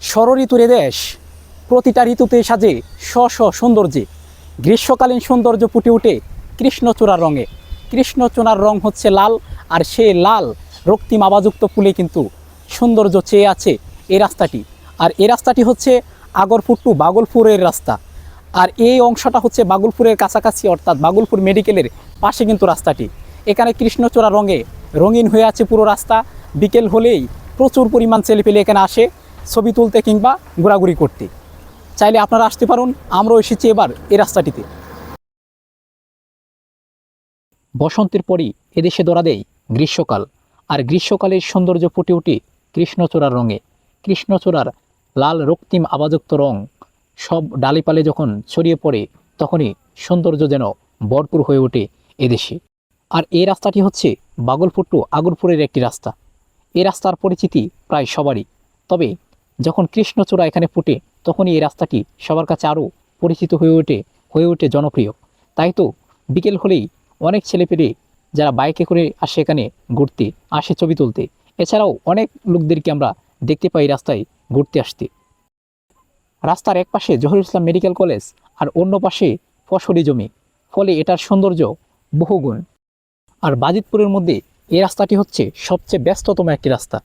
ষড়ঋতুর দেশ, প্রতিটা ঋতুতে সাজে স্ব সৌন্দর্যে। গ্রীষ্মকালীন সৌন্দর্য ফুটে ওঠে কৃষ্ণচূড়ার রঙে। কৃষ্ণচূড়ার রং হচ্ছে লাল, আর সে লাল রক্তিম আভাযুক্ত ফুলে কিন্তু সৌন্দর্য চেয়ে আছে এই রাস্তাটি। আর এই রাস্তাটি হচ্ছে আগরপুর টু বাগলপুরের রাস্তা। আর এই অংশটা হচ্ছে বাগলপুরের কাছাকাছি, অর্থাৎ বাগলপুর মেডিকেলের পাশে কিন্তু রাস্তাটি। এখানে কৃষ্ণচূড়া রঙে রঙিন হয়ে আছে পুরো রাস্তা। বিকেল হলেই প্রচুর পরিমাণ ছেলেপেলে এখানে আসে ছবি তুলতে কিংবা ঘোরাঘুরি করতে। চাইলে আপনারা আসতে পারুন। আমরাও এসেছি এবার এই রাস্তাটিতে। বসন্তের পরই এদেশে ধরা দেয় গ্রীষ্মকাল, আর গ্রীষ্মকালের সৌন্দর্য ফুটে ওঠে কৃষ্ণচূড়ার রঙে। কৃষ্ণচূড়ার লাল রক্তিম আভাযুক্ত রং সব ডালিপালে যখন ছড়িয়ে পড়ে, তখনই সৌন্দর্য যেন ভরপুর হয়ে ওঠে এদেশে। আর এই রাস্তাটি হচ্ছে বাগলপুর টু আগরপুরের একটি রাস্তা। এই রাস্তার পরিচিতি প্রায় সবারই, তবে যখন কৃষ্ণচূড়া এখানে ফুটে তখনই এই রাস্তাটি সবার কাছে আরও পরিচিত হয়ে ওঠে জনপ্রিয়। তাই তো বিকেল হলেই অনেক ছেলেপেলে যারা বাইকে করে আসে এখানে ঘুরতে, আসে ছবি তুলতে। এছাড়াও অনেক লোকদেরকে আমরা দেখতে পাই রাস্তায় ঘুরতে আসতে। রাস্তার এক পাশে জহুরুল ইসলাম মেডিকেল কলেজ, আর অন্য পাশে ফসলি জমি, ফলে এটার সৌন্দর্য বহুগুণ। আর বাজিতপুরের মধ্যে এই রাস্তাটি হচ্ছে সবচেয়ে ব্যস্ততম একটি রাস্তা,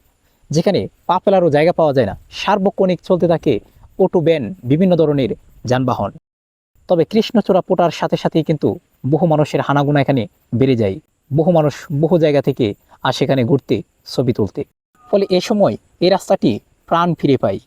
যেখানে পা ফেলারও জায়গা পাওয়া যায় না। সার্বক্ষণিক চলতে থাকে অটো, ভ্যান, বিভিন্ন ধরনের যানবাহন। তবে কৃষ্ণচূড়া ফোটার সাথে সাথেই কিন্তু বহু মানুষের হানাগুনা এখানে বেড়ে যায়। বহু মানুষ বহু জায়গা থেকে আসে এখানে ঘুরতে, ছবি তুলতে। ফলে এ সময় এই রাস্তাটি প্রাণ ফিরে পায়।